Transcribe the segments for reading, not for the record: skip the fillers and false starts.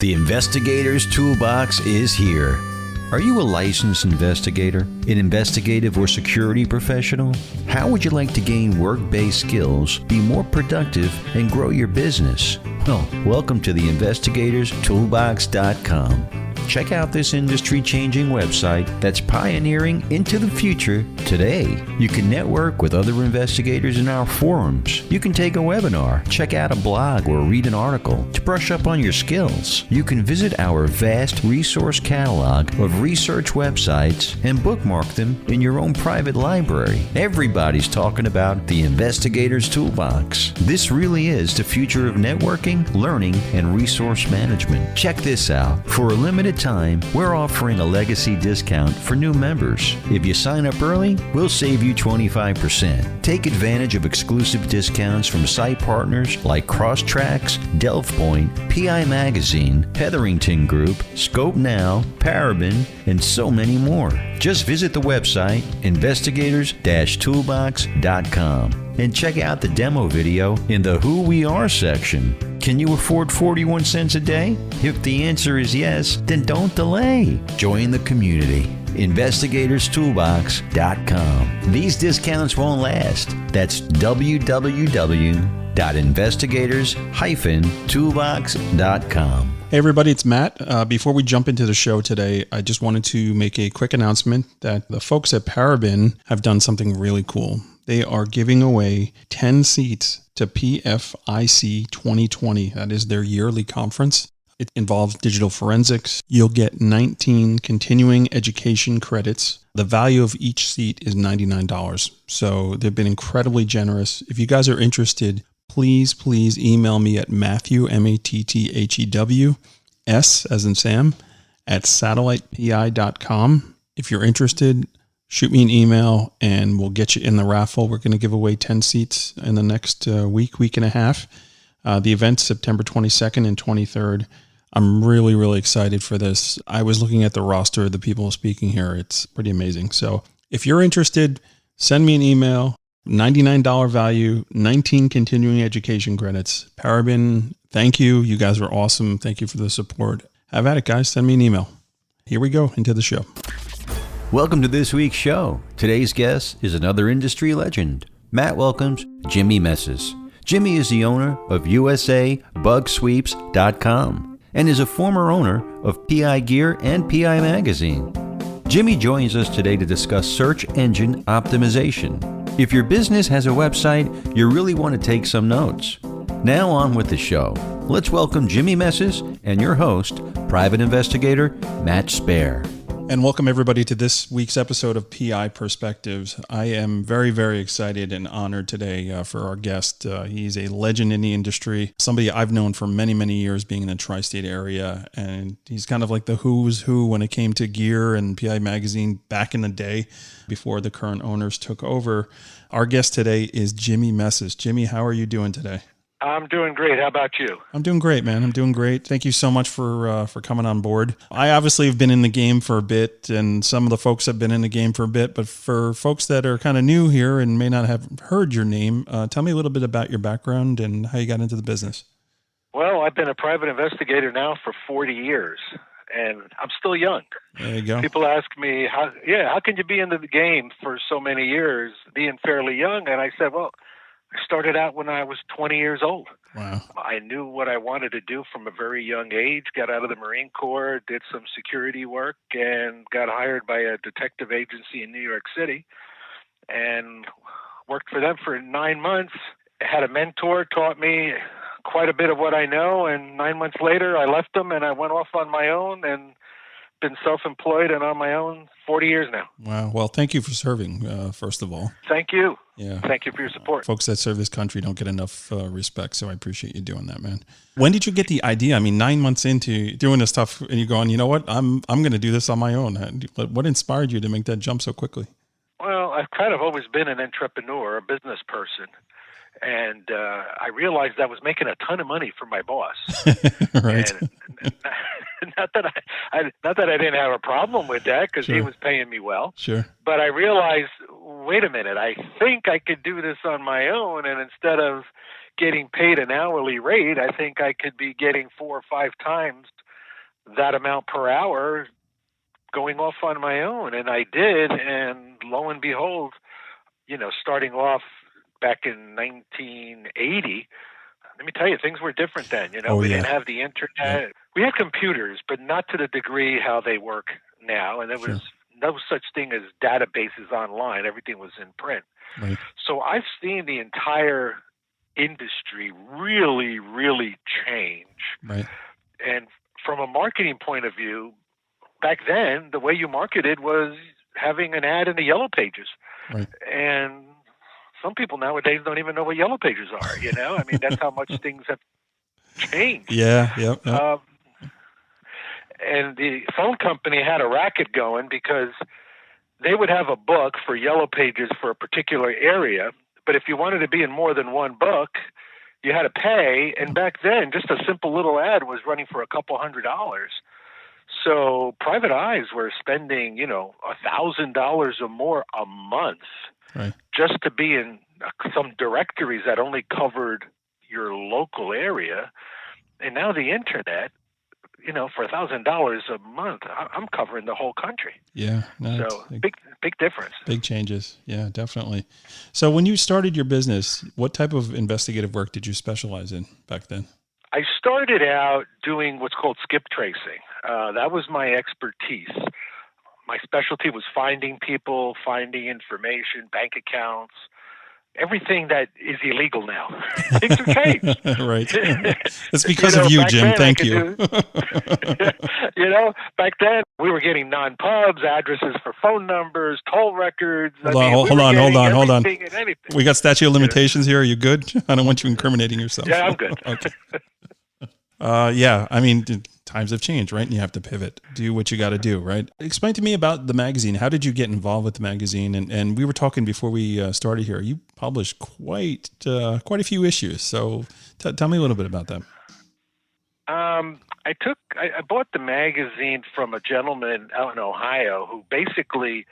The Investigators Toolbox is here. Are you a licensed investigator, an investigative or security professional? How would you like to gain work-based skills, be more productive, and grow your business? Well, welcome to the investigatorstoolbox.com. Check out this industry-changing website that's pioneering into the future today. You can network with other investigators in our forums. You can take a webinar, check out a blog, or read an article to brush up on your skills. You can visit our vast resource catalog of research websites and bookmark them in your own private library. Everybody's talking about the Investigators Toolbox. This really is the future of networking, learning, and resource management. Check this out. For a limited time, we're offering a legacy discount for new members. If you sign up early, we'll save you 25%. Take advantage of exclusive discounts from site partners like Crosstracks, DelfPoint, PI Magazine, Hetherington Group, Scope Now, Paraben, and so many more. Just visit the website investigators-toolbox.com and check out the demo video in the Who We Are section. Can you afford 41 cents a day? If the answer is yes, then don't delay. Join the community. investigatorstoolbox.com. These discounts won't last. That's www.investigators-toolbox.com. Hey everybody, it's Matt. Before we jump into the show today, I just wanted to make a quick announcement that the folks at Paraben have done something really cool. They are giving away 10 seats to PFIC 2020. That is their yearly conference. It involves digital forensics. You'll get 19 continuing education credits. The value of each seat is $99. So they've been incredibly generous. If you guys are interested, please email me at Matthew, MATTHEW, S as in Sam, at satellitepi.com. If you're interested, shoot me an email and we'll get you in the raffle. We're going to give away 10 seats in the next week and a half. The event's September 22nd and 23rd. I'm really excited for this. I was looking at the roster of the people speaking here. It's pretty amazing. So if you're interested, send me an email. $99 value, 19 continuing education credits. Paraben, thank you. You guys are awesome. Thank you for the support. Have at it, guys. Send me an email. Here we go into the show. Welcome to this week's show. Today's guest is another industry legend. Matt welcomes Jimmie Mesis. Jimmie is the owner of USAbugsweepscom and is a former owner of PI Gear and PI Magazine. Jimmie joins us today to discuss search engine optimization. If your business has a website, you really want to take some notes. Now on with the show. Let's welcome Jimmie Mesis and your host, private investigator Matt Spare. And welcome everybody to this week's episode of PI Perspectives. I am very excited and honored today for our guest. He's a legend in the industry, somebody I've known for many years being in the tri-state area. And he's kind of like the who's who when it came to gear and PI Magazine back in the day before the current owners took over. Our guest today is Jimmie Mesis. Jimmie, how are you doing today? I'm doing great. How about you? I'm doing great, man. I'm doing great. Thank you so much for coming on board. I obviously have been in the game for a bit, and some of the folks have been in the game for a bit, but for folks that are kind of new here and may not have heard your name, tell me a little bit about your background and how you got into the business. Well, I've been a private investigator now for 40 years, and I'm still young. There you go. People ask me, how can you be in the game for so many years, being fairly young? And I said, well, I started out when I was 20 years old. Wow. I knew what I wanted to do from a very young age, got out of the Marine Corps, did some security work, and got hired by a detective agency in New York City and worked for them for 9 months. Had a mentor, taught me quite a bit of what I know, and 9 months later I left them and I went off on my own and been self-employed and on my own 40 years now. Wow. Well, thank you for serving, first of all. Thank you. Yeah. Thank you for your support. Folks that serve this country don't get enough respect, so I appreciate you doing that, man. When did you get the idea? I mean, 9 months into doing this stuff, and you're going, you know what? I'm going to do this on my own. What inspired you to make that jump so quickly? Well, I've kind of always been an entrepreneur, a business person. And I realized I was making a ton of money for my boss. Right. And not that I didn't have a problem with that because he was paying me well. Sure. But I realized, wait a minute, I think I could do this on my own. And instead of getting paid an hourly rate, I think I could be getting 4 or 5 times that amount per hour going off on my own. And I did. And lo and behold, starting off back in 1980, let me tell you, things were different then. We didn't have the internet. Yeah. We had computers, but not to the degree how they work now. And there was no such thing as databases online. Everything was in print. Right. So I've seen the entire industry really, really change. Right. And from a marketing point of view, back then, the way you marketed was having an ad in the Yellow Pages. Right. And some people nowadays don't even know what Yellow Pages are, I mean, that's how much things have changed. Yeah, yep. And the phone company had a racket going because they would have a book for Yellow Pages for a particular area, but if you wanted to be in more than one book, you had to pay. And back then, just a simple little ad was running for a couple $100. So private eyes were spending, $1,000 or more a month just to be in some directories that only covered your local area. And now the internet, for $1,000 a month, I'm covering the whole country. Yeah. No, so big difference. Big changes. Yeah, definitely. So when you started your business, what type of investigative work did you specialize in back then? I started out doing what's called skip tracing. That was my expertise. My specialty was finding people, finding information, bank accounts, everything that is illegal now. Things have changed. Right. It's because of you, Jim. Thank you. Back then we were getting non-pubs, addresses for phone numbers, toll records. Hold on. We got statute of limitations here. Are you good? I don't want you incriminating yourself. Yeah, I'm good. Okay. I mean, times have changed, right? And you have to pivot, do what you got to do, right? Explain to me about the magazine. How did you get involved with the magazine? And we were talking before we started here. You published quite a few issues. So tell me a little bit about that. I bought the magazine from a gentleman out in Ohio who basically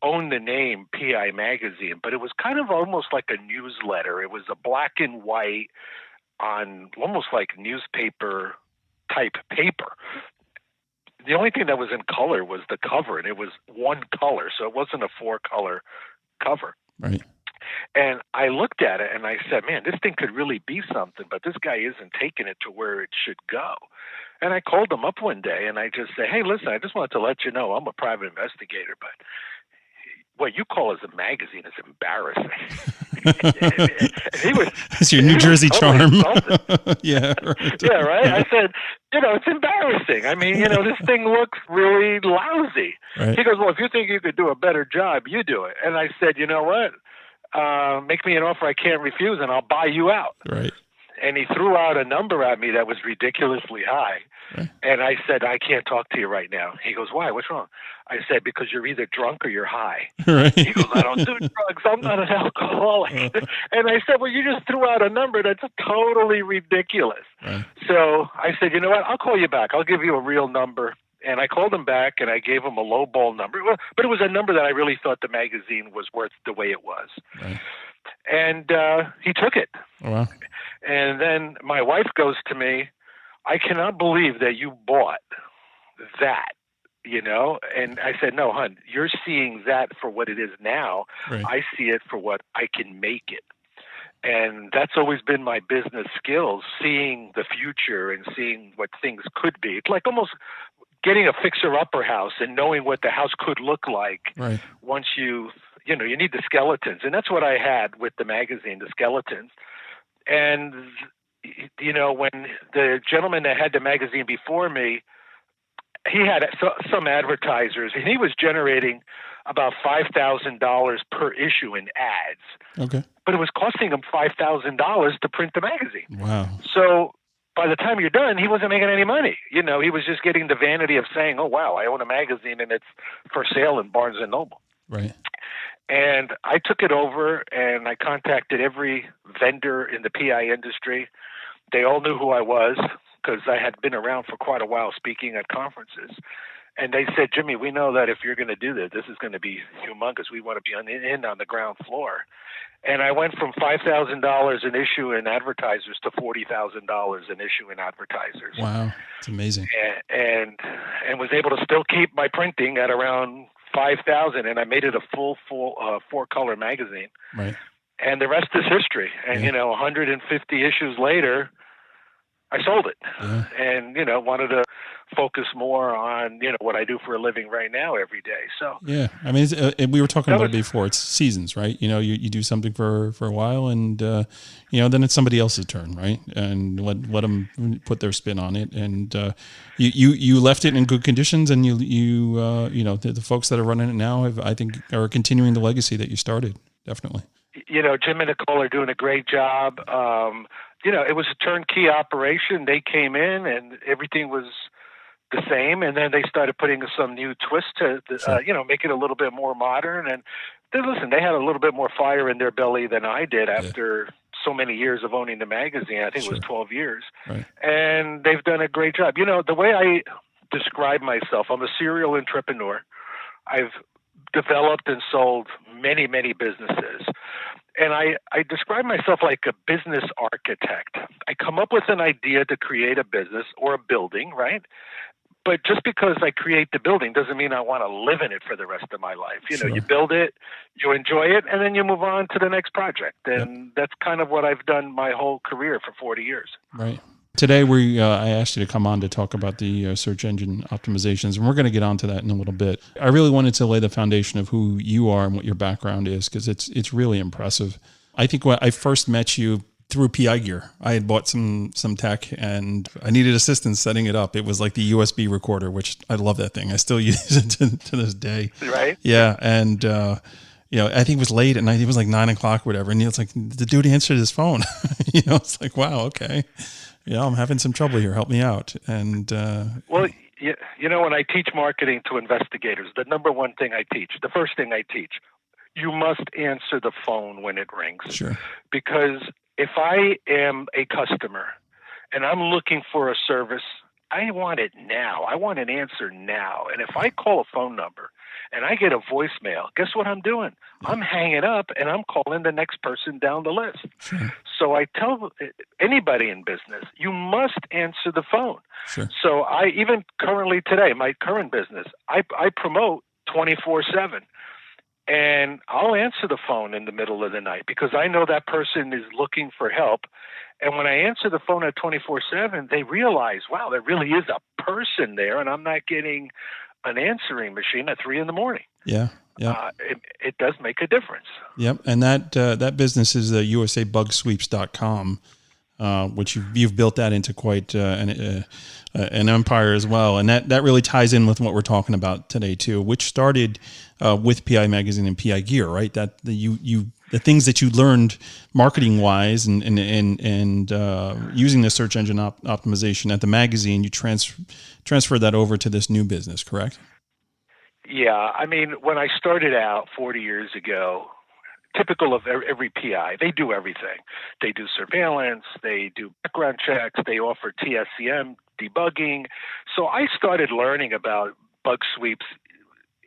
owned the name PI Magazine, but it was kind of almost like a newsletter. It was a black and white on almost like newspaper type paper. The only thing that was in color was the cover, and it was one color, so it wasn't a 4-color cover. Right. And I looked at it and I said, man, this thing could really be something, but this guy isn't taking it to where it should go. And I called him up one day and I just said, hey, listen, I just wanted to let you know I'm a private investigator, but what you call as a magazine is embarrassing. It's your New Jersey charm. Yeah. Right. Yeah, right. I said, it's embarrassing. I mean, this thing looks really lousy. Right. He goes, well, if you think you could do a better job, you do it. And I said, you know what? Make me an offer I can't refuse, and I'll buy you out. Right. And he threw out a number at me that was ridiculously high. Right. And I said, I can't talk to you right now. He goes, why? What's wrong? I said, because you're either drunk or you're high. Right. He goes, I don't do drugs. I'm not an alcoholic. And I said, well, you just threw out a number that's totally ridiculous. Right. So I said, you know what? I'll call you back. I'll give you a real number. And I called him back and I gave him a lowball number. But it was a number that I really thought the magazine was worth the way it was. Right. And he took it. Oh, wow. And then my wife goes to me, I cannot believe that you bought that, And I said, no, hon, you're seeing that for what it is now. Right. I see it for what I can make it. And that's always been my business skills, seeing the future and seeing what things could be. It's like almost getting a fixer-upper house and knowing what the house could look like once you need the skeletons. And that's what I had with the magazine, the skeletons. And, when the gentleman that had the magazine before me, he had some advertisers, and he was generating about $5,000 per issue in ads. Okay. But it was costing him $5,000 to print the magazine. Wow. So by the time you're done, he wasn't making any money. He was just getting the vanity of saying, oh, wow, I own a magazine and it's for sale in Barnes & Noble. Right. And I took it over and I contacted every vendor in the PI industry. They all knew who I was because I had been around for quite a while speaking at conferences. And they said, Jimmie, we know that if you're going to do this is going to be humongous. We want to be on the ground floor. And I went from $5,000 an issue in advertisers to $40,000 an issue in advertisers. Wow, it's amazing. And was able to still keep my printing at around 5,000, and I made it a full 4-color magazine. Right. And the rest is history. And 150 issues later, I sold it. Yeah. And wanted to focus more on what I do for a living right now every day. So yeah, I mean, we were talking about it before. It's seasons, right? You do something for a while, and then it's somebody else's turn, right? And let them put their spin on it. And you left it in good conditions, and the folks that are running it now I think are continuing the legacy that you started. Definitely. Jim and Nicole are doing a great job. It was a turnkey operation. They came in and everything was the same, and then they started putting some new twist to, make it a little bit more modern. And they had a little bit more fire in their belly than I did after so many years of owning the magazine. I think it was 12 years. Right. And they've done a great job. The way I describe myself, I'm a serial entrepreneur. I've developed and sold many, many businesses. And I describe myself like a business architect. I come up with an idea to create a business or a building, right? But just because I create the building doesn't mean I want to live in it for the rest of my life. You build it, you enjoy it, and then you move on to the next project. And that's kind of what I've done my whole career for 40 years. Right. Today, I asked you to come on to talk about the search engine optimizations, and we're going to get onto that in a little bit. I really wanted to lay the foundation of who you are and what your background is, because it's really impressive. I think when I first met you through PI Gear, I had bought some tech, and I needed assistance setting it up. It was like the USB recorder, which I love that thing. I still use it to this day. Right? Yeah, and I think it was late at night. It was like 9:00 or whatever, and it's like the dude answered his phone. It's like, wow, okay. I'm having some trouble here. Help me out. And when I teach marketing to investigators, the number one thing I teach, the first thing I teach, you must answer the phone when it rings. Sure. Because if I am a customer and I'm looking for a service, I want it now. I want an answer now. And if I call a phone number and I get a voicemail, guess what I'm doing? I'm hanging up and I'm calling the next person down the list. Sure. So I tell anybody in business, you must answer the phone. Sure. So even currently today, my current business, I promote 24/7. And I'll answer the phone in the middle of the night because I know that person is looking for help. And when I answer the phone at 24/7, they realize, wow, there really is a person there, and I'm not getting an answering machine at 3 a.m. Yeah. It does make a difference. Yep. And that business is USAbugsweepscom, which you've built that into quite an empire as well. And that really ties in with what we're talking about today too, which started with PI Magazine and PI Gear, right? That the things that you learned marketing wise and using the search engine optimization at the magazine, you transferred that over to this new business, correct? Yeah. I mean, when I started out 40 years ago, typical of every PI, they do everything. They do surveillance, they do background checks, they offer TSCM debugging. So I started learning about bug sweeps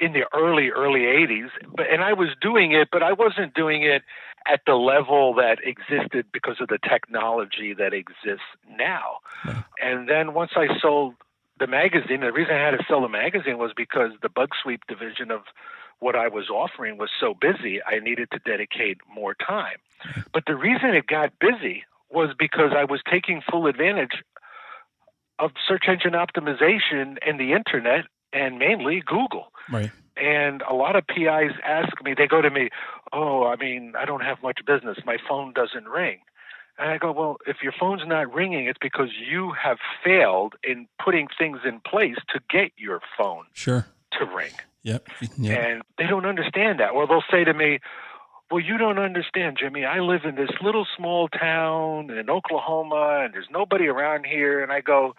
in the early 80s, and I was doing it, but I wasn't doing it at the level that existed because of the technology that exists now. Yeah. And then once I sold the magazine, the reason I had to sell the magazine was because the bug sweep division of what I was offering was so busy, I needed to dedicate more time. But the reason it got busy was because I was taking full advantage of search engine optimization and the internet, and mainly Google. Right. And a lot of PIs ask me, they go to me, I don't have much business. My phone doesn't ring. And I go, well, if your phone's not ringing, it's because you have failed in putting things in place to get your phone to ring. Yep. And they don't understand that. Or they'll say to me, well, you don't understand, Jimmie. I live in this little small town in Oklahoma, and there's nobody around here. And I go,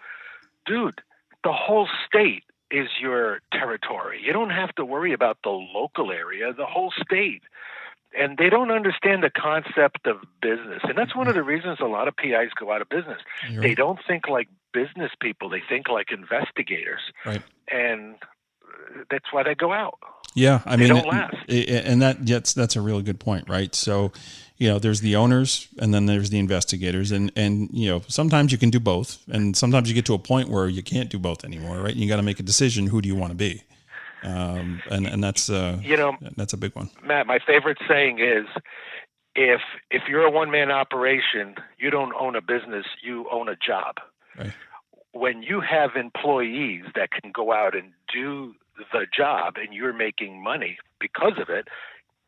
dude, the whole state is your territory. You don't have to worry about the local area, the whole state. And they don't understand the concept of business. And that's one of the reasons a lot of PIs go out of business. They don't think like business people. They think like investigators. Right. And that's why they go out. Yeah, I mean, they don't last. And that's a really good point, right? So, there's the owners and then there's the investigators, and sometimes you can do both, and sometimes you get to a point where you can't do both anymore, right? And you got to make a decision. Who do you want to be? And that's that's a big one. Matt, my favorite saying is, if you're a one-man operation, you don't own a business, you own a job. Right. When you have employees that can go out and do the job and you're making money because of it,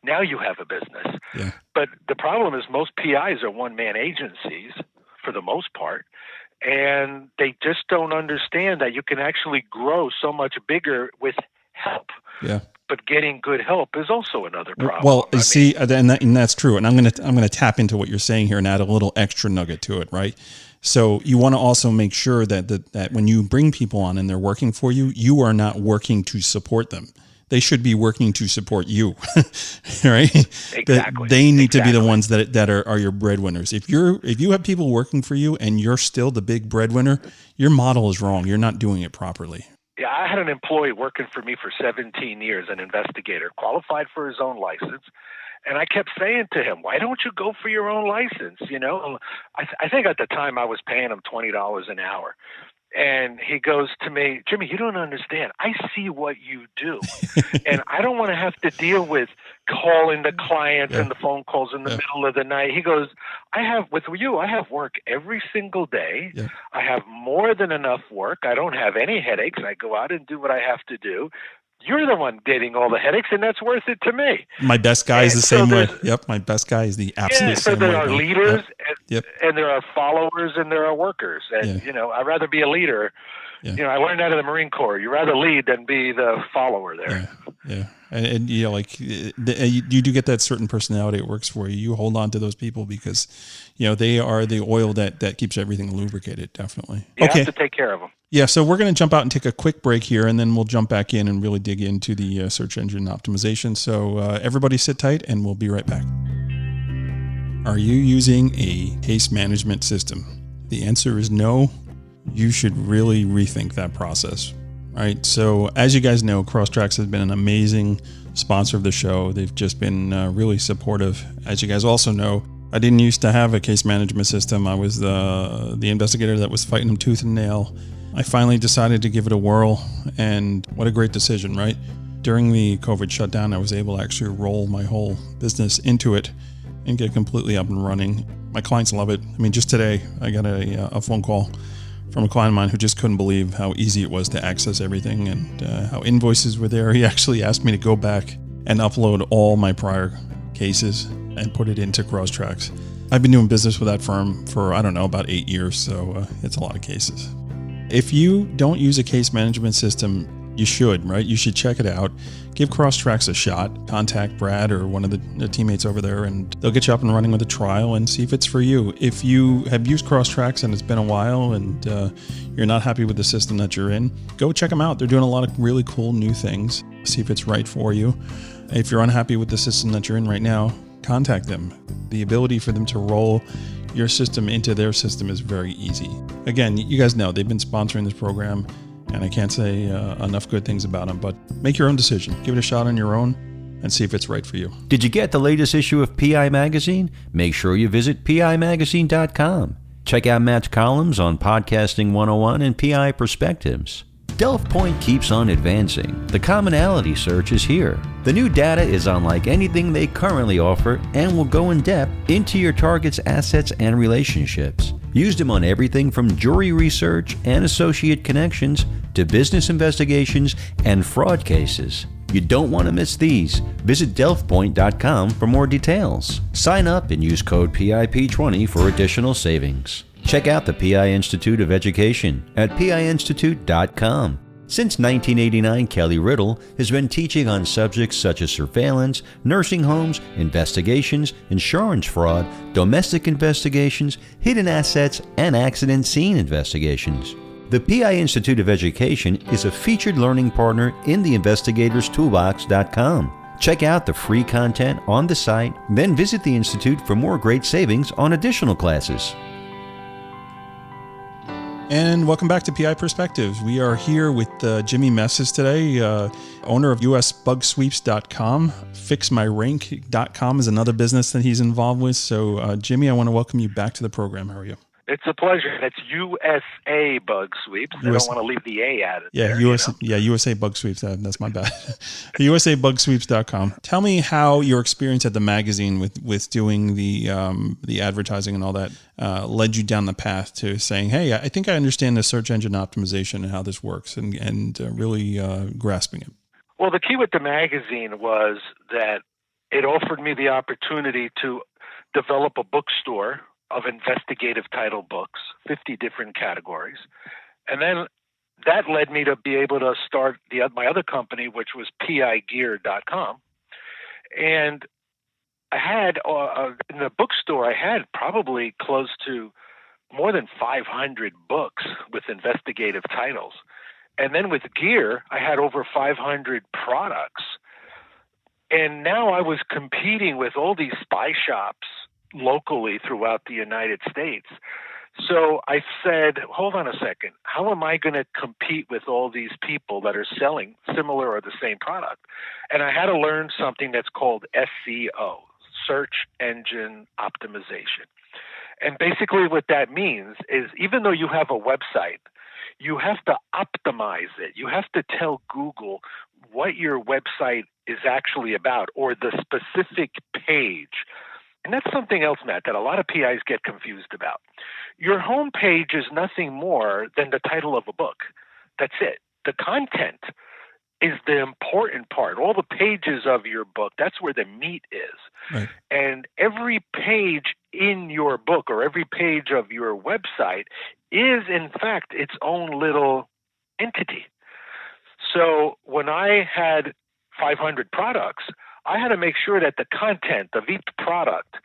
now you have a business. Yeah. But the problem is most PIs are one-man agencies for the most part, and they just don't understand that you can actually grow so much bigger with help. Yeah. But getting good help is also another problem. Well, and that's true. And I'm going to tap into what you're saying here and add a little extra nugget to it, right? So you want to also make sure that when you bring people on and they're working for you, you are not working to support them. They should be working to support you, right? Exactly. They need to be the ones that are your breadwinners. If you have people working for you and you're still the big breadwinner, your model is wrong. You're not doing it properly. Yeah, I had an employee working for me for 17 years, an investigator, qualified for his own license. And I kept saying to him, why don't you go for your own license? I think at the time I was paying him $20 an hour. And he goes to me, Jimmie, you don't understand. I see what you do. And I don't want to have to deal with calling the clients and the phone calls in the middle of the night. He goes, I have work every single day. Yeah. I have more than enough work. I don't have any headaches. I go out and do what I have to do. You're the one getting all the headaches, and that's worth it to me. My best guy is the same way. Yep, my best guy is the absolute same way. So there are leaders, and there are followers, and there are workers. And, I'd rather be a leader. Yeah. I learned that in the Marine Corps. You rather lead than be the follower there. Yeah. And you do get that certain personality that works for you. You hold on to those people because, they are the oil that keeps everything lubricated, definitely. You have to take care of them. Yeah, so we're going to jump out and take a quick break here, and then we'll jump back in and really dig into the search engine optimization. So everybody sit tight, and we'll be right back. Are you using a case management system? The answer is no. You should really rethink that process, right? So as you guys know, Crosstracks has been an amazing sponsor of the show. They've just been really supportive. As you guys also know, I didn't used to have a case management system. I was the investigator that was fighting them tooth and nail. I finally decided to give it a whirl, and what a great decision, right? During the COVID shutdown, I was able to actually roll my whole business into it and get completely up and running. My clients love it. I mean, just today, I got a phone call from a client of mine who just couldn't believe how easy it was to access everything and how invoices were there. He actually asked me to go back and upload all my prior cases and put it into Crosstracks. I've been doing business with that firm for, about 8 years, so it's a lot of cases. If you don't use a case management system, you should, right? You should check it out. Give Crosstracks a shot. Contact Brad or one of the teammates over there, and they'll get you up and running with a trial and see if it's for you. If you have used Crosstracks and it's been a while and you're not happy with the system that you're in, go check them out. They're doing a lot of really cool new things. See if it's right for you. If you're unhappy with the system that you're in right now, contact them. The ability for them to roll your system into their system is very easy. Again, you guys know they've been sponsoring this program, and I can't say enough good things about them, but make your own decision. Give it a shot on your own and see if it's right for you. Did you get the latest issue of PI Magazine? Make sure you visit PIMagazine.com. Check out Matt's columns on Podcasting 101 and PI Perspectives. Delph Point keeps on advancing. The commonality search is here. The new data is unlike anything they currently offer and will go in depth into your target's assets and relationships. Use them on everything from jury research and associate connections to business investigations and fraud cases. You don't want to miss these. Visit delphpoint.com for more details. Sign up and use code PIP20 for additional savings. Check out the PI Institute of Education at piinstitute.com. Since 1989, Kelly Riddle has been teaching on subjects such as surveillance, nursing homes, investigations, insurance fraud, domestic investigations, hidden assets, and accident scene investigations. The PI Institute of Education is a featured learning partner in the Investigators Toolbox.com. Check out the free content on the site, then visit the Institute for more great savings on additional classes. And welcome back to PI Perspectives. We are here with Jimmie Mesis today, owner of USAbugsweepscom. FixMyRank.com is another business that he's involved with. So, Jimmie, I want to welcome you back to the program. How are you? It's a pleasure. That's USA Bug Sweeps. I don't want to leave the A out of there. USA Bug Sweeps. That's my bad. USAbugsweepscom. Tell me how your experience at the magazine with doing the advertising and all that led you down the path to saying, hey, I think I understand the search engine optimization and how this works, and really grasping it. Well, the key with the magazine was that it offered me the opportunity to develop a bookstore of investigative title books, 50 different categories. And then that led me to be able to start my other company, which was pigear.com. And I had, in the bookstore, I had probably close to more than 500 books with investigative titles. And then with gear, I had over 500 products. And now I was competing with all these spy shops locally throughout the United States. So I said, hold on a second. How am I going to compete with all these people that are selling similar or the same product? And I had to learn something that's called SEO, search engine optimization. And basically what that means is even though you have a website, you have to optimize it. You have to tell Google what your website is actually about or the specific page. And that's something else, Matt, that a lot of PIs get confused about. Your home page is nothing more than the title of a book. That's it. The content is the important part. All the pages of your book, that's where the meat is. Right. And every page in your book or every page of your website is, in fact, its own little entity. So when I had 500 products, I had to make sure that the content of each product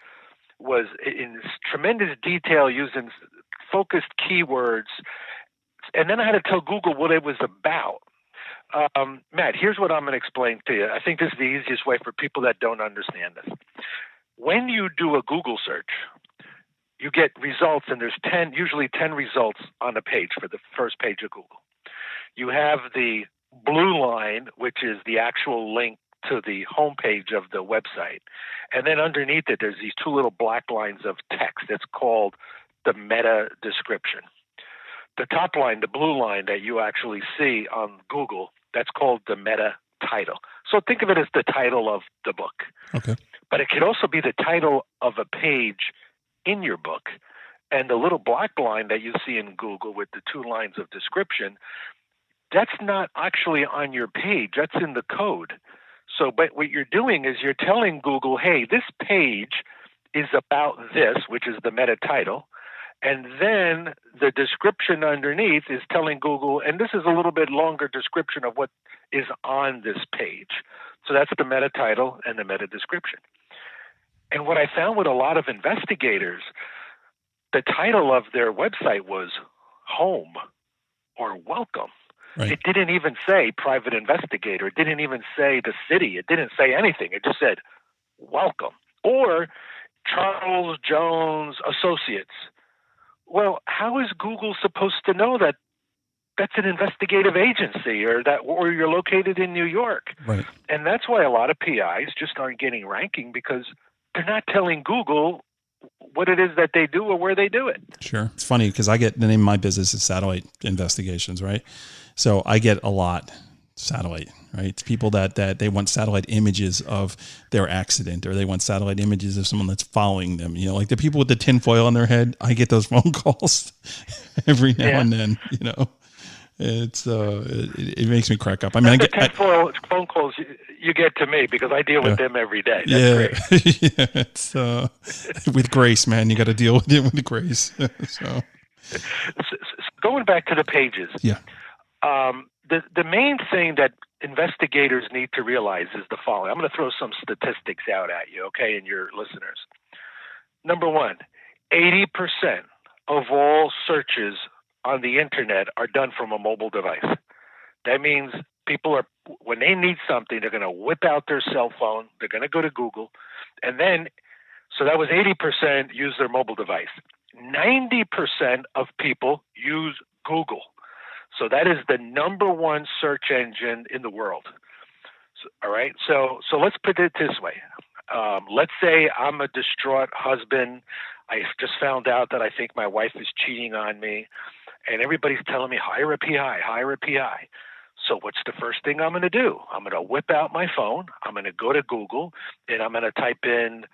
was in tremendous detail using focused keywords. And then I had to tell Google what it was about. Matt, here's what I'm going to explain to you. I think this is the easiest way for people that don't understand this. When you do a Google search, you get results, and there's usually 10 results on a page for the first page of Google. You have the blue line, which is the actual link to the homepage of the website. And then underneath it, there's these two little black lines of text. It's called the meta description. The top line, the blue line that you actually see on Google, that's called the meta title. So think of it as the title of the book. Okay. But it could also be the title of a page in your book. And the little black line that you see in Google with the two lines of description, that's not actually on your page. That's in the code. So, but what you're doing is you're telling Google, hey, this page is about this, which is the meta title. And then the description underneath is telling Google, and this is a little bit longer description of what is on this page. So that's the meta title and the meta description. And what I found with a lot of investigators, the title of their website was home or welcome. Right. It didn't even say private investigator. It didn't even say the city. It didn't say anything. It just said welcome or Charles Jones Associates. Well, how is Google supposed to know that that's an investigative agency or you're located in New York? Right. And that's why a lot of PIs just aren't getting ranking because they're not telling Google what it is that they do or where they do it. Sure. It's funny because I get the name of my business is Satellite Investigations, right? So I get a lot satellite, right? It's people that they want satellite images of their accident or they want satellite images of someone that's following them. You know, like the people with the tinfoil on their head, I get those phone calls every now and then, you know. It's it makes me crack up. I mean, I get tinfoil phone calls you get to me because I deal with them every day. That's great. Yeah, it's with grace, man. You got to deal with it with grace. So going back to the pages. Yeah. The main thing that investigators need to realize is the following. I'm going to throw some statistics out at you, okay, and your listeners. Number one, 80% of all searches on the internet are done from a mobile device. That means people are, when they need something, they're going to whip out their cell phone, they're going to go to Google, and then, so that was 80% use their mobile device. 90% of people use Google. So that is the number one search engine in the world. So, all right. So let's put it this way. Let's say I'm a distraught husband. I just found out that I think my wife is cheating on me, and everybody's telling me, hire a PI, hire a PI. So what's the first thing I'm going to do? I'm going to whip out my phone. I'm going to go to Google, and I'm going to type in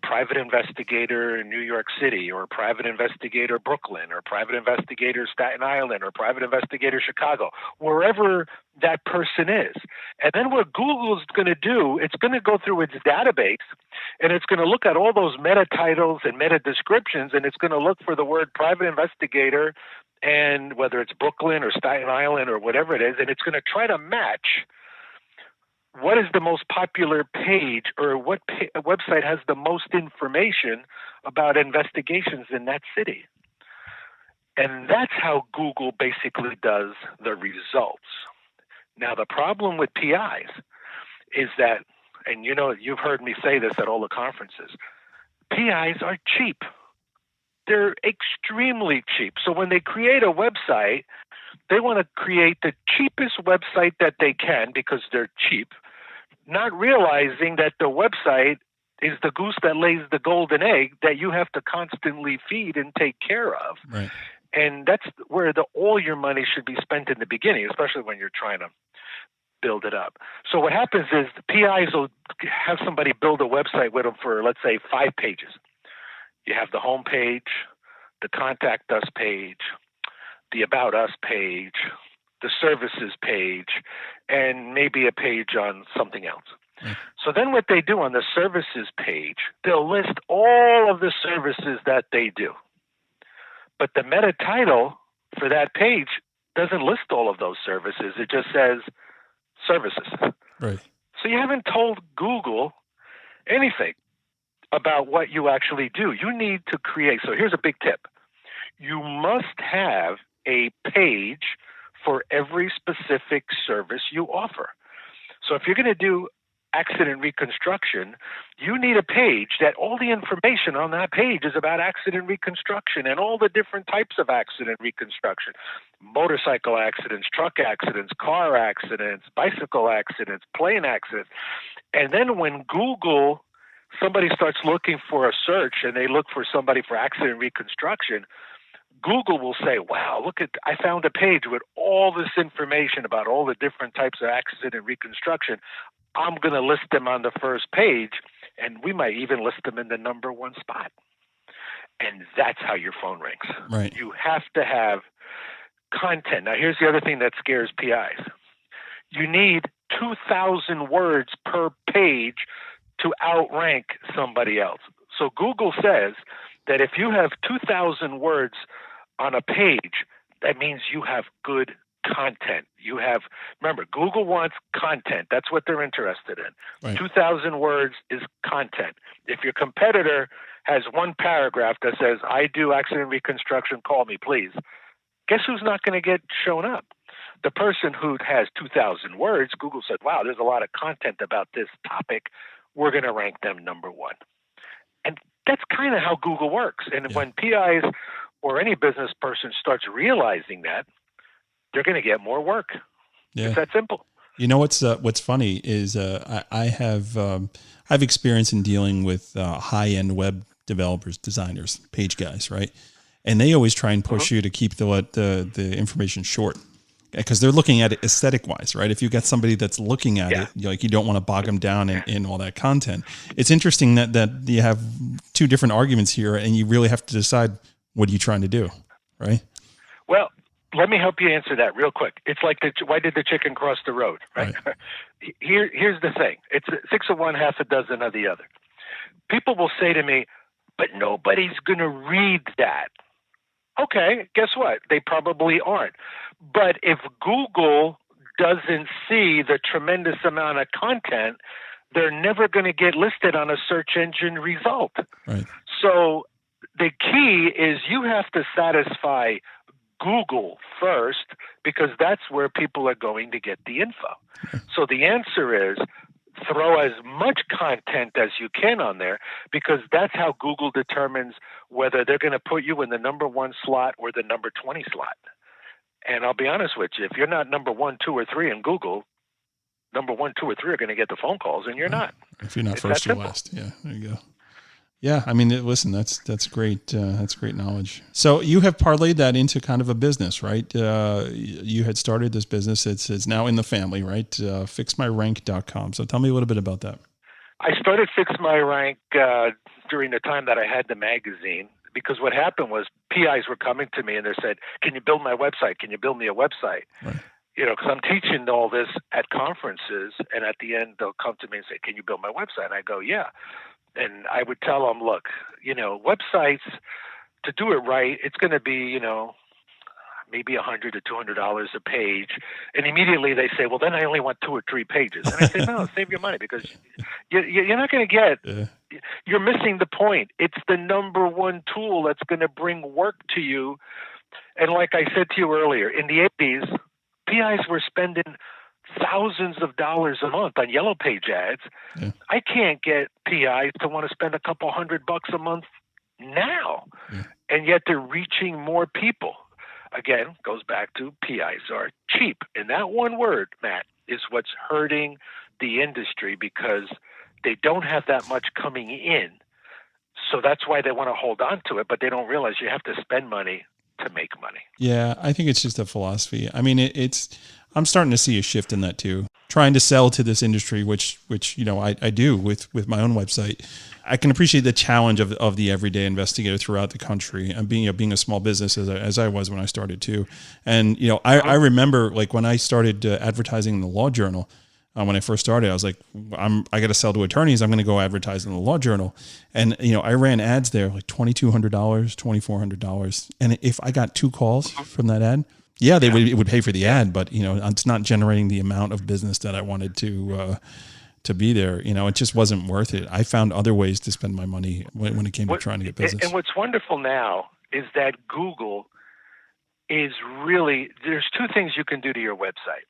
private investigator in New York City, or private investigator Brooklyn, or private investigator Staten Island, or private investigator Chicago, wherever that person is. And then what Google's going to do, it's going to go through its database, and it's going to look at all those meta titles and meta descriptions, and it's going to look for the word private investigator, and whether it's Brooklyn or Staten Island or whatever it is, and it's going to try to match what is the most popular page, or what website has the most information about investigations in that city. And that's how Google basically does the results. Now, the problem with PIs is that, and you know, you've heard me say this at all the conferences, PIs are cheap. They're extremely cheap. So when they create a website, they want to create the cheapest website that they can because they're cheap, not realizing that the website is the goose that lays the golden egg that you have to constantly feed and take care of. Right. And that's where all your money should be spent in the beginning, especially when you're trying to build it up. So what happens is the PIs will have somebody build a website with them for, let's say, 5 pages. You have the home page, the contact us page, the about us page, the services page, and maybe a page on something else. So then what they do on the services page, they'll list all of the services that they do. But the meta title for that page doesn't list all of those services. It just says services. Right. So you haven't told Google anything about what you actually do. You need to create. So here's a big tip. You must have a page for every specific service you offer. So if you're going to do accident reconstruction, you need a page that all the information on that page is about accident reconstruction and all the different types of accident reconstruction: motorcycle accidents, truck accidents, car accidents, bicycle accidents, plane accidents. And then when somebody starts looking for a search and they look for somebody for accident reconstruction, Google will say, wow, I found a page with all this information about all the different types of accident reconstruction. I'm going to list them on the first page, and we might even list them in the number 1 spot. And that's how your phone rings. Right. You have to have content. Now, here's the other thing that scares PIs. You need 2,000 words per page to outrank somebody else. So Google says that if you have 2,000 words on a page, that means you have good content. Remember, Google wants content. That's what they're interested in. Right. 2,000 words is content. If your competitor has 1 paragraph that says, I do accident reconstruction, call me, please, guess who's not going to get shown up? The person who has 2,000 words. Google said, wow, there's a lot of content about this topic. We're going to rank them number 1. And that's kind of how Google works. And when PIs or any business person starts realizing that, they're going to get more work. Yeah. It's that simple. You know what's funny is I've experience in dealing with high-end web developers, designers, page guys, right? And they always try and push you to keep the information short, because they're looking at it aesthetic-wise, right? If you got somebody that's looking at it, you don't want to bog them down in all that content. It's interesting that you have 2 different arguments here, and you really have to decide, what are you trying to do, right? Well, let me help you answer that real quick. It's like, why did the chicken cross the road, right? Here's the thing. It's 6 of one, half a dozen of the other. People will say to me, but nobody's going to read that. Okay, guess what? They probably aren't. But if Google doesn't see the tremendous amount of content, they're never going to get listed on a search engine result. Right. So the key is you have to satisfy Google first, because that's where people are going to get the info. So the answer is throw as much content as you can on there, because that's how Google determines whether they're going to put you in the number 1 slot or the number 20 slot. And I'll be honest with you, if you're not number 1, 2, or 3 in Google, number 1, 2, or 3 are going to get the phone calls, and you're not. If you're not It's first, that you're simple. last. Yeah, there you go. Yeah, I mean, listen, that's great. That's great knowledge. So you have parlayed that into kind of a business, right? You had started this business. It's now in the family, right? Fixmyrank.com. So tell me a little bit about that. I started Fix My Rank during the time that I had the magazine, because what happened was PIs were coming to me and they said, "Can you build my website? Can you build me a website?" Right. Because I'm teaching all this at conferences, and at the end they'll come to me and say, "Can you build my website?" And I go, "Yeah." And I would tell them, "Look, websites, to do it right, it's going to be, maybe $100 to $200 a page." And immediately they say, "Well, then I only want 2 or 3 pages." And I say, "No, save your money, because you're not going to get, you're missing the point. It's the number one tool that's going to bring work to you." And like I said to you earlier, in the 80s, PIs were spending thousands of dollars a month on yellow page ads. Yeah. I can't get PIs to want to spend a couple $100 a month now. Yeah. And yet they're reaching more people. Again, goes back to PIs are cheap. And that one word, Matt, is what's hurting the industry, because they don't have that much coming in. So that's why they want to hold on to it, but they don't realize you have to spend money to make money. Yeah, I think it's just a philosophy. I mean, I'm starting to see a shift in that too. Trying to sell to this industry, which I do with my own website. I can appreciate the challenge of the everyday investigator throughout the country, and being a small business as I was when I started too. And I remember, like, when I started advertising in the Law Journal. When I first started, I was like, I got to sell to attorneys. I'm going to go advertise in the Law Journal. And, I ran ads there, like $2,200, $2,400. And if I got 2 calls from that ad, it would pay for the ad, but, it's not generating the amount of business that I wanted to be there. It just wasn't worth it. I found other ways to spend my money when it came to trying to get business. And what's wonderful now is that Google is really, there's 2 things you can do to your website.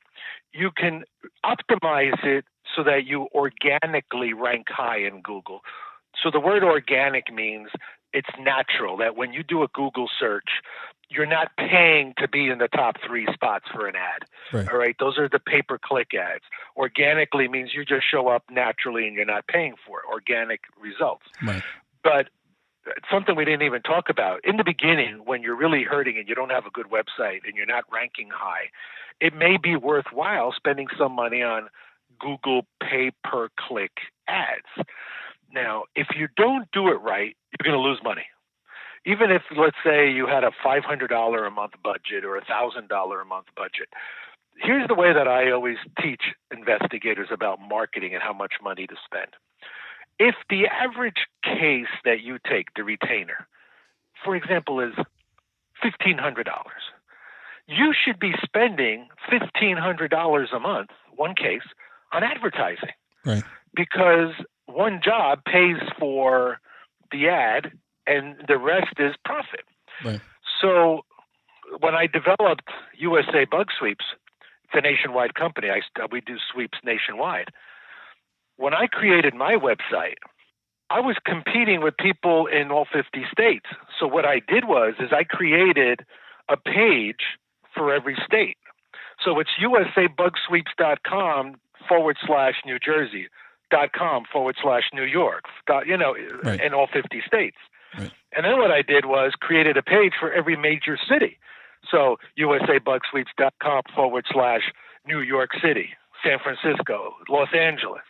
You can optimize it so that you organically rank high in Google. So the word organic means it's natural, that when you do a Google search, you're not paying to be in the top 3 spots for an ad. Right. All right. Those are the pay-per-click ads. Organically means you just show up naturally and you're not paying for it. Organic results. Right. But something we didn't even talk about, in the beginning, when you're really hurting and you don't have a good website and you're not ranking high, it may be worthwhile spending some money on Google pay-per-click ads. Now, if you don't do it right, you're going to lose money. Even if, let's say, you had a $500 a month budget or a $1,000 a month budget. Here's the way that I always teach investigators about marketing and how much money to spend. If the average case that you take, the retainer, for example, is $1,500, you should be spending $1,500 a month, one case, on advertising. Right. Because one job pays for the ad and the rest is profit. Right. So when I developed USA Bug Sweeps, it's a nationwide company. We do sweeps nationwide. When I created my website, I was competing with people in all 50 states. So what I did was I created a page for every state. So it's USAbugsweepscom/New Jersey.com/New York, right. In all 50 states. Right. And then what I did was created a page for every major city. So USAbugsweeps.com/New York City, San Francisco, Los Angeles.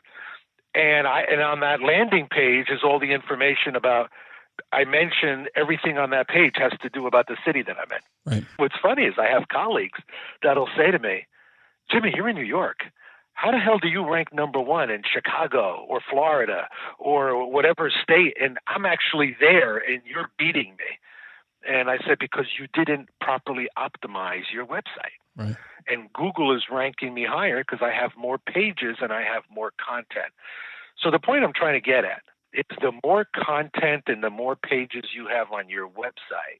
And on that landing page is all the information about, I mentioned everything on that page has to do about the city that I'm in. Right. What's funny is I have colleagues that'll say to me, "Jimmy, you're in New York. How the hell do you rank number 1 in Chicago or Florida or whatever state? And I'm actually there and you're beating me." And I said, "Because you didn't properly optimize your website." Right. And Google is ranking me higher because I have more pages and I have more content. So the point I'm trying to get at, it's the more content and the more pages you have on your website,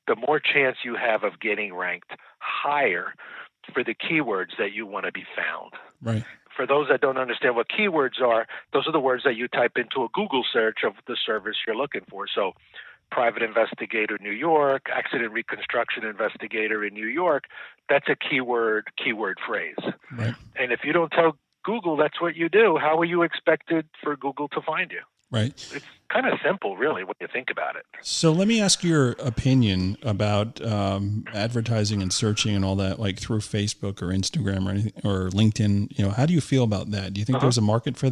the more chance you have of getting ranked higher for the keywords that you want to be found. Right. For those that don't understand what keywords are, those are the words that you type into a Google search of the service you're looking for. So private investigator New York, accident reconstruction investigator in New York, that's a keyword phrase. Right. And if you don't tell Google that's what you do, how are you expected for Google to find you? Right. It's kind of simple, really, when you think about it. So let me ask your opinion about advertising and searching and all that, like through Facebook or Instagram or anything, or LinkedIn. You know, how do you feel about that? Do you think there's a market for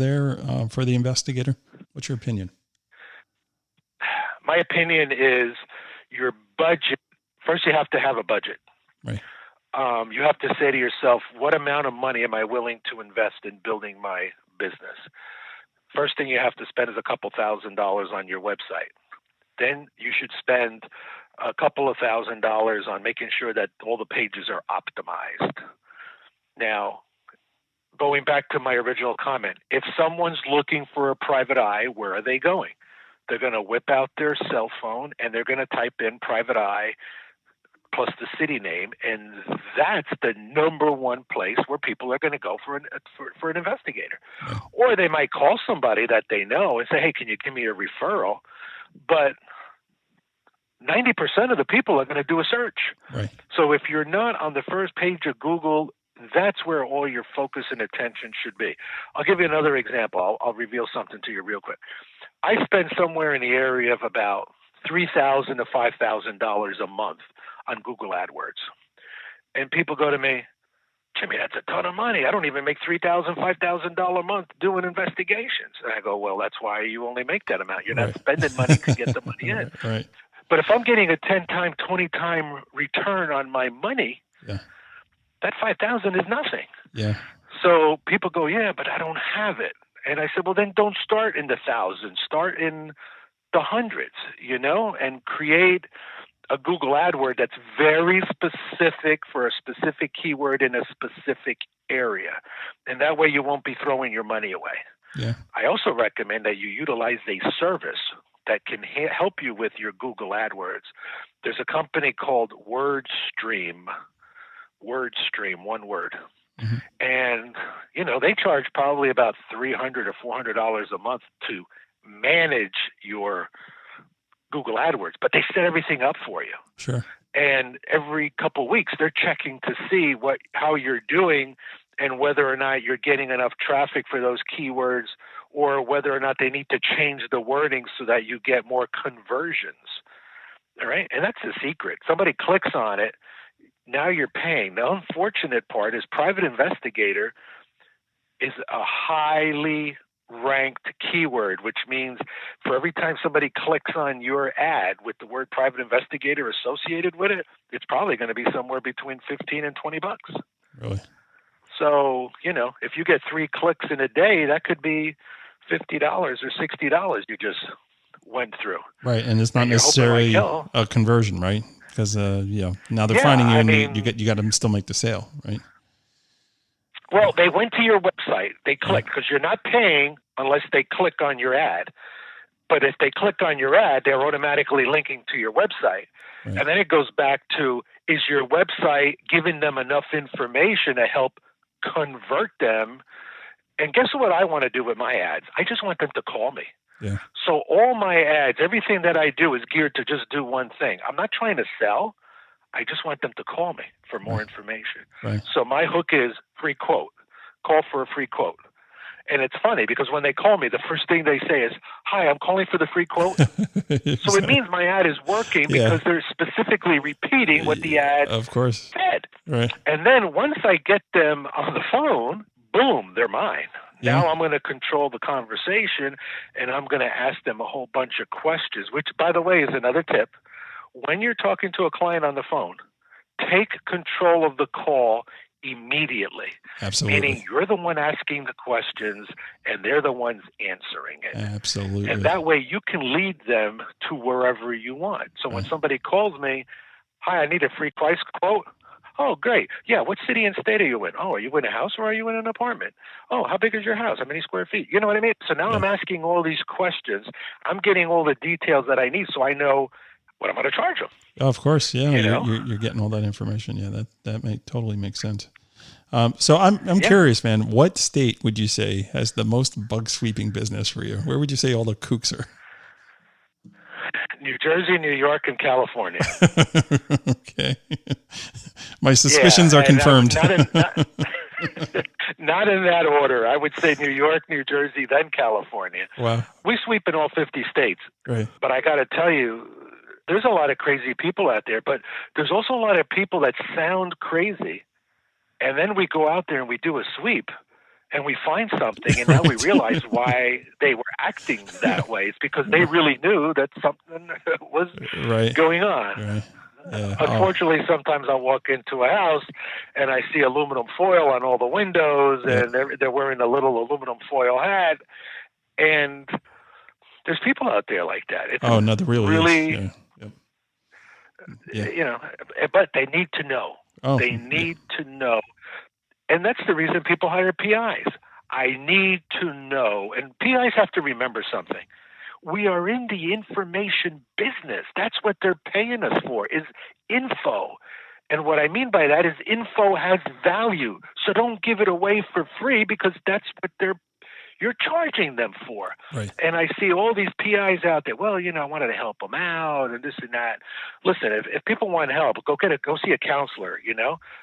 for the investigator? What's your opinion? My opinion is your budget. First, you have to have a budget. Right. You have to say to yourself, what amount of money am I willing to invest in building my business? First thing you have to spend is a couple $1,000s on your website. Then you should spend a couple of $1,000s on making sure that all the pages are optimized. Now, going back to my original comment, if someone's looking for a private eye, where are they going? They're going to whip out their cell phone and they're going to type in private eye plus the city name, and that's the number one place where people are going to go for an investigator. Yeah. Or they might call somebody that they know and say, hey, can you give me a referral? But 90% of the people are going to do a search. Right. So if you're not on the first page of Google, that's where all your focus and attention should be. I'll give you another example. I'll reveal something to you real quick. I spend somewhere in the area of about $3,000 to $5,000 a month on Google AdWords. And people go to me, Jimmy, that's a ton of money. I don't even make $3,000, $5,000 a month doing investigations. And I go, well, that's why you only make that amount. You're not spending money to get the money in. Right. But if I'm getting a 10-time, 20-time return on my money, that $5,000 is nothing. Yeah. So people go, yeah, but I don't have it. And I said, well, then don't start in the thousands. Start in the hundreds, and create a Google AdWord that's very specific for a specific keyword in a specific area. And that way you won't be throwing your money away. Yeah. I also recommend that you utilize a service that can help you with your Google AdWords. There's a company called WordStream, one word. Mm-hmm. And, they charge probably about $300 or $400 a month to manage your Google AdWords, but they set everything up for you. Sure. And every couple of weeks, they're checking to see how you're doing and whether or not you're getting enough traffic for those keywords, or whether or not they need to change the wording so that you get more conversions. All right. And that's the secret. Somebody clicks on it. Now you're paying. The unfortunate part is private investigator is a highly ranked keyword, which means for every time somebody clicks on your ad with the word private investigator associated with it, it's probably going to be somewhere between $15 and $20. Really? So, if you get 3 clicks in a day, that could be $50 or $60 you just went through. Right. And it's not necessarily a conversion, right? Because, now they're finding you and you got to still make the sale, right? Well, they went to your website. They clicked because you're not paying unless they click on your ad. But if they click on your ad, they're automatically linking to your website. Right. And then it goes back to, is your website giving them enough information to help convert them? And guess what I want to do with my ads? I just want them to call me. Yeah. So all my ads, everything that I do is geared to just do one thing. I'm not trying to sell. I just want them to call me for more information. Right. So my hook is free quote. Call for a free quote. And it's funny because when they call me, the first thing they say is, hi, I'm calling for the free quote. So it means my ad is working because they're specifically repeating what the ad said. Right. And then once I get them on the phone, boom, they're mine. Yeah. Now I'm going to control the conversation, and I'm going to ask them a whole bunch of questions, which, by the way, is another tip. When you're talking to a client on the phone, take control of the call immediately. Absolutely. Meaning you're the one asking the questions and they're the ones answering it. Absolutely. And that way you can lead them to wherever you want. So when somebody calls me, hi, I need a free price quote. Oh, great. Yeah, what city and state are you in? Oh, are you in a house or are you in an apartment? Oh, how big is your house? How many square feet? You know what I mean? So now I'm asking all these questions. I'm getting all the details that I need so I know what I'm going to charge them. Of course, yeah. You're getting all that information. Yeah, that totally makes sense. So I'm curious, man. What state would you say has the most bug sweeping business for you? Where would you say all the kooks are? New Jersey, New York, and California. Okay. My suspicions are confirmed. Not in that order. I would say New York, New Jersey, then California. Wow. We sweep in all 50 states. Right. But I got to tell you, there's a lot of crazy people out there, but there's also a lot of people that sound crazy. And then we go out there and we do a sweep and we find something, and now we realize why they were acting that way. It's because they really knew that something was going on. Right. Yeah. Unfortunately, sometimes I'll walk into a house and I see aluminum foil on all the windows, and they're wearing a little aluminum foil hat. And there's people out there like that. It's no, there really is. You know, but they need to know. They need to know. And that's the reason people hire PIs. I need to know. And PIs have to remember something. We are in the information business. That's what they're paying us for, is info. And what I mean by that is info has value. So don't give it away for free, because that's what you're charging them for. Right. And I see all these PIs out there. Well, I wanted to help them out and this and that. Listen, if people want help, go see a counselor.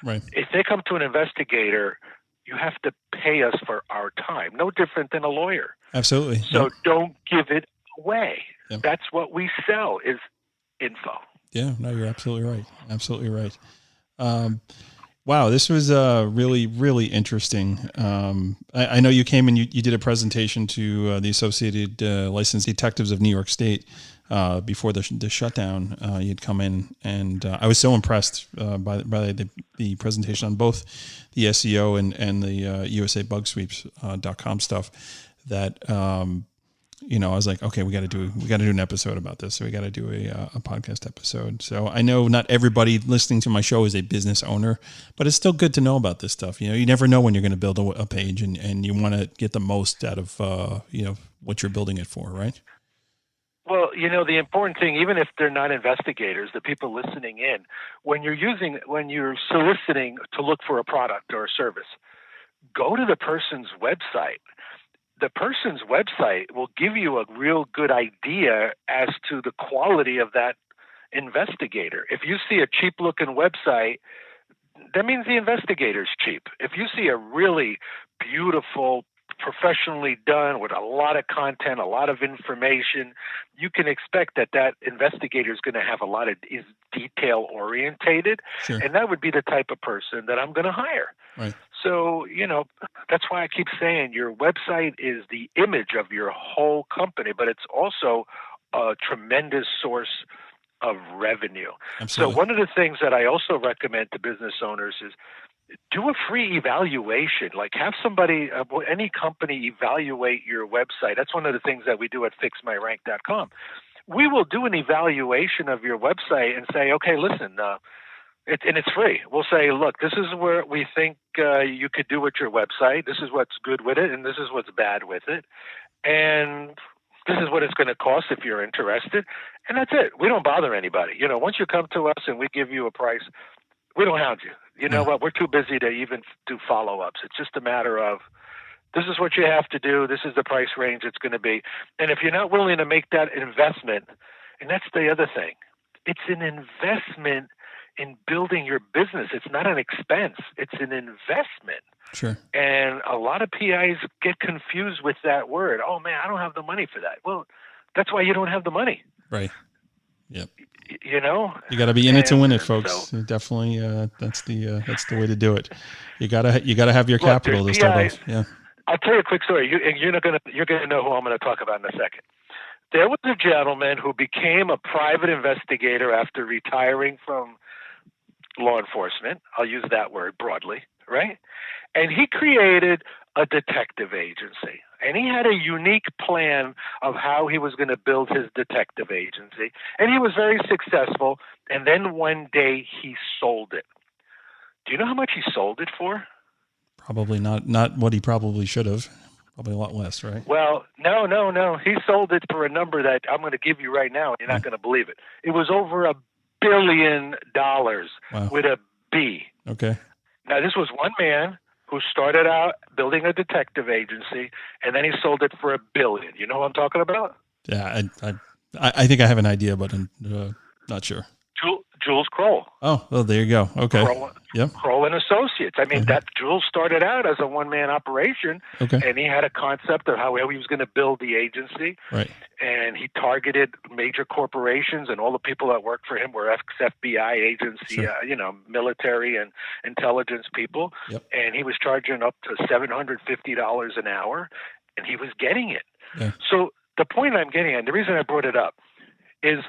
Right. If they come to an investigator, you have to pay us for our time. No different than a lawyer. Absolutely. So don't give it away. Yep. That's what we sell, is info. Yeah, no, you're absolutely right. Absolutely right. Wow, this was really, really interesting. I know you came and you did a presentation to the Associated Licensed Detectives of New York State before the shutdown. You'd come in, and I was so impressed by the presentation on both the SEO and the USAbugsweepscom stuff that I was like, okay, we got to do an episode about this. So we got to do a podcast episode. So I know not everybody listening to my show is a business owner, but it's still good to know about this stuff. You never know when you're going to build a page, and you want to get the most out of, what you're building it for, right? Well, the important thing, even if they're not investigators, the people listening in, when you're soliciting to look for a product or a service, go to the person's website. The person's website will give you a real good idea as to the quality of that investigator. If you see a cheap-looking website, that means the investigator's cheap. If you see a really beautiful, professionally done with a lot of content, a lot of information, you can expect that investigator is going to have is detail-orientated, sure. And that would be the type of person that I'm going to hire. Right. So, that's why I keep saying your website is the image of your whole company, but it's also a tremendous source of revenue. Absolutely. So one of the things that I also recommend to business owners is do a free evaluation. Like, have somebody, any company, evaluate your website. That's one of the things that we do at fixmyrank.com. We will do an evaluation of your website and say, okay, listen, and it's free. We'll say, look, this is where we think you could do with your website. This is what's good with it, and this is what's bad with it. And this is what it's going to cost if you're interested. And that's it. We don't bother anybody. Once you come to us and we give you a price, we don't hound you. You know what? We're too busy to even do follow-ups. It's just a matter of, this is what you have to do. This is the price range it's going to be. And if you're not willing to make that investment, and that's the other thing, it's an investment in building your business. It's not an expense. It's an investment. Sure. And a lot of PIs get confused with that word. Oh, man, I don't have the money for that. Well, that's why you don't have the money. Right. Yep. You got to be in it to win it, folks. So, definitely, that's the way to do it. You gotta have your capital to start off. Yeah. I'll tell you a quick story. You're gonna know who I'm going to talk about in a second. There was a gentleman who became a private investigator after retiring from law enforcement. I'll use that word broadly, right? And he created a detective agency. And he had a unique plan of how he was going to build his detective agency. And he was very successful. And then one day he sold it. Do you know how much he sold it for? Probably not what he probably should have. Probably a lot less, right? Well, no. He sold it for a number that I'm going to give you right now, and you're not going to believe it. It was over $1 billion. Wow. With a B. Okay. Now, this was one man who started out building a detective agency, and then he sold it for $1 billion. You know what I'm talking about? Yeah, I think I have an idea, but not sure. Jules Kroll. Oh, well, there you go. Okay. Yep. Kroll and Associates. I mean, that Jules started out as a one-man operation, and he had a concept of how he was going to build the agency. Right. And he targeted major corporations, and all the people that worked for him were ex-FBI agents, military and intelligence people. Yep. And he was charging up to $750 an hour, and he was getting it. Yeah. So the point I'm getting at, the reason I brought it up is,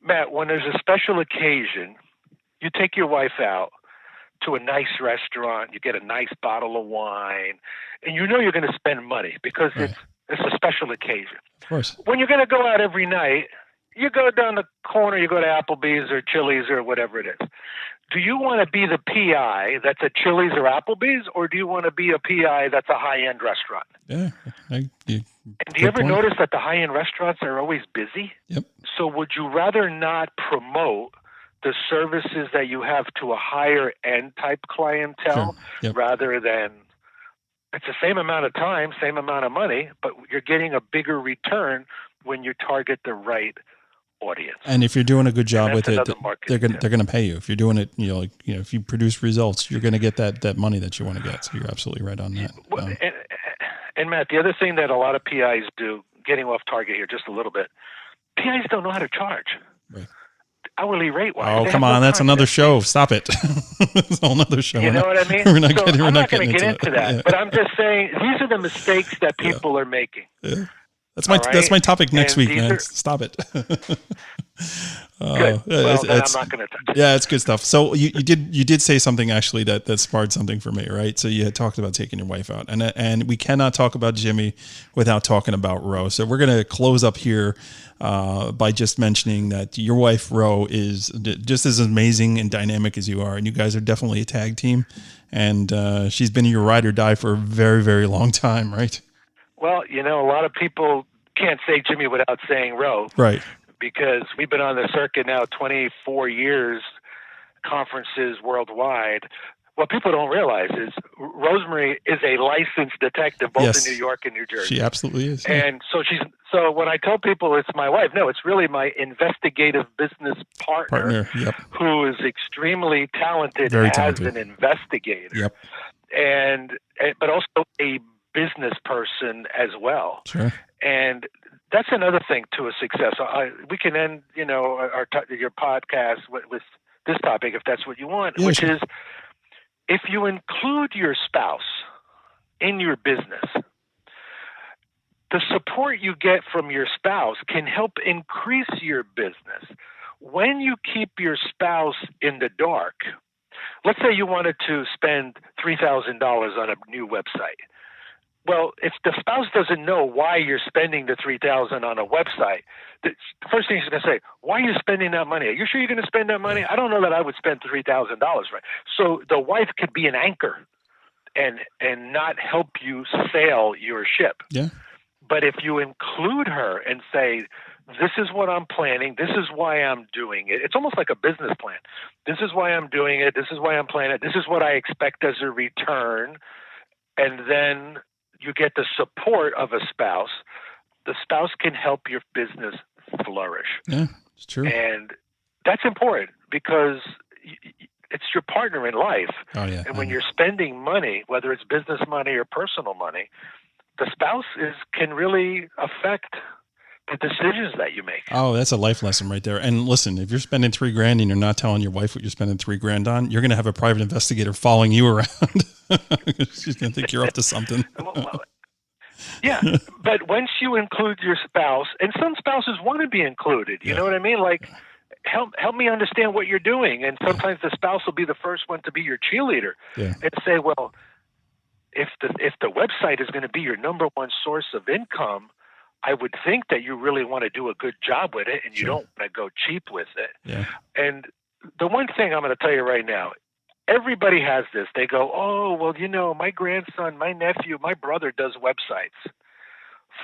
Matt, when there's a special occasion, you take your wife out to a nice restaurant, you get a nice bottle of wine, and you know you're going to spend money because it's a special occasion. Of course. When you're going to go out every night, you go down the corner, you go to Applebee's or Chili's or whatever it is. Do you want to be the PI that's at Chili's or Applebee's, or do you want to be a PI that's a high-end restaurant? Yeah. And do you ever notice that the high-end restaurants are always busy? Yep. So would you rather not promote the services that you have to a higher-end type clientele rather than it's the same amount of time, same amount of money, but you're getting a bigger return when you target the right audience? And if you're doing a good job with it, they're going to pay you. If you're doing it, if you produce results, you're going to get that money that you want to get. So you're absolutely right on that. And Matt, the other thing that a lot of PIs do, getting off target here just a little bit, PIs don't know how to charge. Right. Hourly rate wise. Oh, come on. That's another show. Stop it. That's a whole other show. You know what I mean? I'm not going to get into that. Yeah. But I'm just saying these are the mistakes that people are making. Yeah. That's my topic next week, man. Stop it. Good. Well, then I'm not going to touch it. Yeah, it's good stuff. So you did say something actually that sparked something for me, right? So you had talked about taking your wife out, and we cannot talk about Jimmie without talking about Ro. So we're going to close up here by just mentioning that your wife Ro is just as amazing and dynamic as you are, and you guys are definitely a tag team. And she's been your ride or die for a very, very long time, right? Well, a lot of people can't say Jimmie without saying Ro. Right. Because we've been on the circuit now 24 years, conferences worldwide. What people don't realize is Rosemary is a licensed detective both in New York and New Jersey. She absolutely is. Yeah. And so when I tell people it's my wife, no, it's really my investigative business partner who is extremely talented as an investigator. Yep. But also a business person as well. Sure. And that's another thing to a success. We can end, your podcast with this topic if that's what you want, which is if you include your spouse in your business, the support you get from your spouse can help increase your business. When you keep your spouse in the dark, let's say you wanted to spend $3,000 on a new website. Well, if the spouse doesn't know why you're spending the $3,000 on a website, the first thing she's going to say, why are you spending that money? Are you sure you're going to spend that money? I don't know that I would spend $3,000, right? So the wife could be an anchor and not help you sail your ship. Yeah. But if you include her and say, this is what I'm planning, this is why I'm doing it. It's almost like a business plan. This is why I'm doing it. This is why I'm planning it. This is what I expect as a return. And then you get the support of a spouse. The spouse can help your business flourish. Yeah, it's true. And that's important because it's your partner in life. Oh, yeah. And when you're spending money, whether it's business money or personal money, the spouse can really affect the decisions that you make. Oh, that's a life lesson right there. And listen, if you're spending $3,000 and you're not telling your wife what you're spending $3,000 on, you're going to have a private investigator following you around. She's going to think you're up to something. Yeah, but once you include your spouse, and some spouses want to be included, you know what I mean? Like, help me understand what you're doing. And sometimes the spouse will be the first one to be your cheerleader and say, well, if the website is going to be your number one source of income, I would think that you really want to do a good job with it and you don't want to go cheap with it. Yeah. And the one thing I'm going to tell you right now, everybody has this. They go, oh, well, my grandson, my nephew, my brother does websites.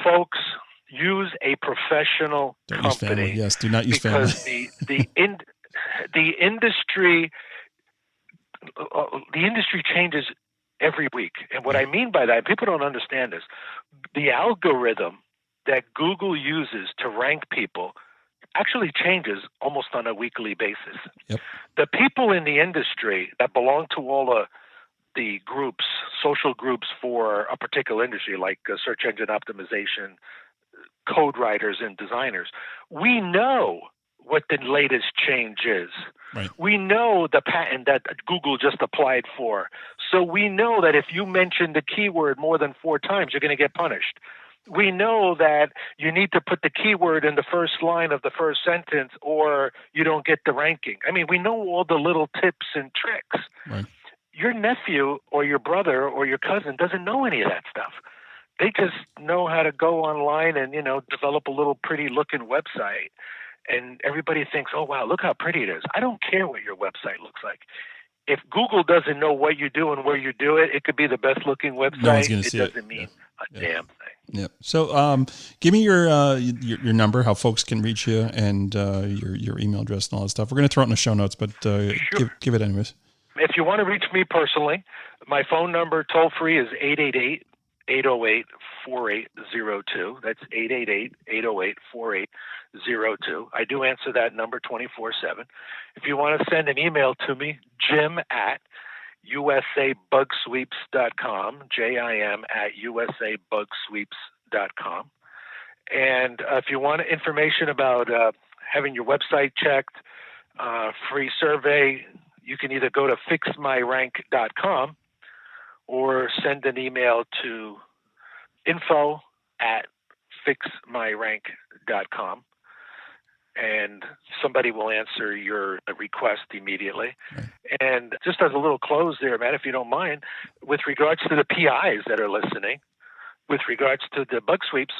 Folks, use a professional company. Yes, do not use family. Because the industry changes every week. And what I mean by that, people don't understand this. The algorithm that Google uses to rank people actually changes almost on a weekly basis. Yep. The people in the industry that belong to all the groups, social groups for a particular industry, like search engine optimization, code writers and designers, we know what the latest change is. Right. We know the patent that Google just applied for. So we know that if you mention the keyword more than 4 times, you're going to get punished. We know that you need to put the keyword in the first line of the first sentence or you don't get the ranking. I mean, we know all the little tips and tricks. Right. Your nephew or your brother or your cousin doesn't know any of that stuff. They just know how to go online and, develop a little pretty looking website. And everybody thinks, oh, wow, look how pretty it is. I don't care what your website looks like. If Google doesn't know what you do and where you do it, it could be the best looking website. No one's gonna see it. Doesn't mean a damn thing. Yep. So, give me your number, how folks can reach you, and your email address and all that stuff. We're going to throw it in the show notes, but Sure. give it anyways. If you want to reach me personally, my phone number toll free is 888-808-4802. That's 888-808-4802. I do answer that number 24/7. If you want to send an email to me, Jim at USAbugsweepscom, JIM at USAbugsweepscom. And if you want information about having your website checked, free survey, you can either go to fixmyrank.com or send an email to info@fixmyrank.com. And somebody will answer your request immediately. Right. And just as a little close there, Matt, if you don't mind, with regards to the PIs that are listening, with regards to the bug sweeps,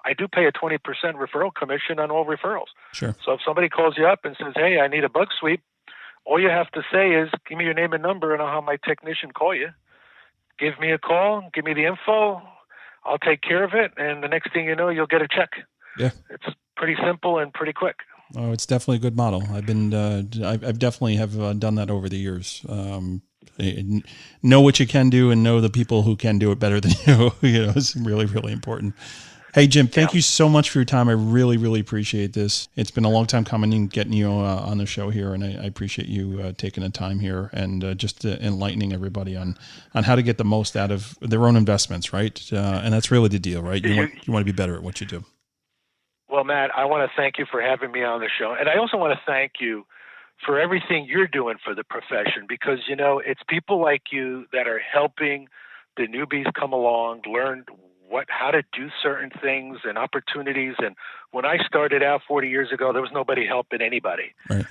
I do pay a 20% referral commission on all referrals. Sure. So if somebody calls you up and says, hey, I need a bug sweep, all you have to say is, give me your name and number and I'll have my technician call you. Give me a call, give me the info, I'll take care of it, and the next thing you know, you'll get a check. Yeah. It's pretty simple and pretty quick. Oh, it's definitely a good model. I've been, I've definitely have done that over the years. Know what you can do and know the people who can do it better than you. It's really, really important. Hey, Jim, thank you so much for your time. I really, really appreciate this. It's been a long time coming and getting you on the show here, and I appreciate you taking the time here and just enlightening everybody on how to get the most out of their own investments, right? And that's really the deal, right? You want to be better at what you do. Well, Matt, I want to thank you for having me on the show. And I also want to thank you for everything you're doing for the profession, because, it's people like you that are helping the newbies come along, learn how to do certain things and opportunities. And when I started out 40 years ago, there was nobody helping anybody. Right.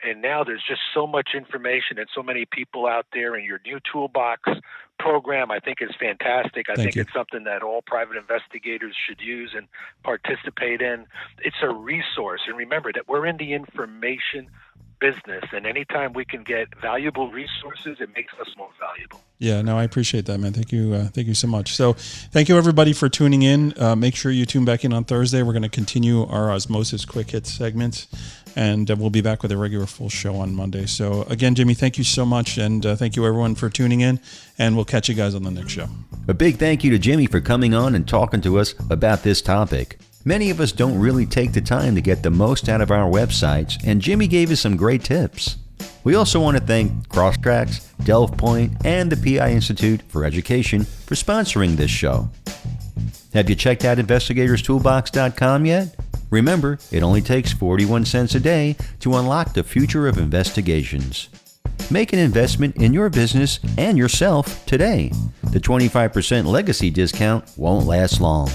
And now there's just so much information and so many people out there, and your new Toolbox program, I think, is fantastic. I think it's something that all private investigators should use and participate in. It's a resource. And remember that we're in the information business, and anytime we can get valuable resources, it makes us more valuable. Yeah, no, I appreciate that, man. Thank you so much. So thank you, everybody, for tuning in. Make sure you tune back in on Thursday. We're going to continue our Osmosis Quick Hits segments, and we'll be back with a regular full show on Monday. So again, Jimmie, thank you so much, and thank you, everyone, for tuning in, and we'll catch you guys on the next show. A big thank you to Jimmie for coming on and talking to us about this topic. Many of us don't really take the time to get the most out of our websites, and Jimmie gave us some great tips. We also want to thank Crosstracks, Delve Point, and the PI Institute for Education for sponsoring this show. Have you checked out investigatorstoolbox.com yet? Remember, it only takes 41 cents a day to unlock the future of investigations. Make an investment in your business and yourself today. The 25% legacy discount won't last long.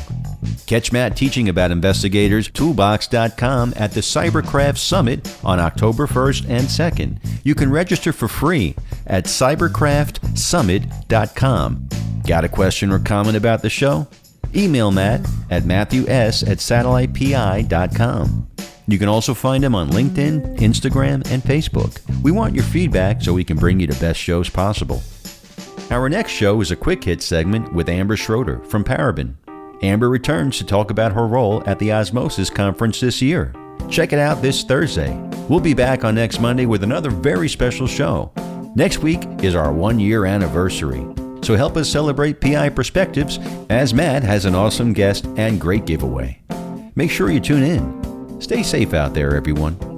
Catch Matt teaching about investigatorstoolbox.com at the Cybercraft Summit on October 1st and 2nd. You can register for free at cybercraftsummit.com. Got a question or comment about the show? Email Matt at matthews@satellitepi.com. You can also find him on LinkedIn, Instagram, and Facebook. We want your feedback so we can bring you the best shows possible. Our next show is a quick hit segment with Amber Schroeder from Paraben. Amber returns to talk about her role at the Osmosis Conference this year. Check it out this Thursday. We'll be back on next Monday with another very special show. Next week is our 1-year anniversary. So help us celebrate PI perspectives as Matt has an awesome guest and great giveaway. Make sure you tune in. Stay safe out there, everyone.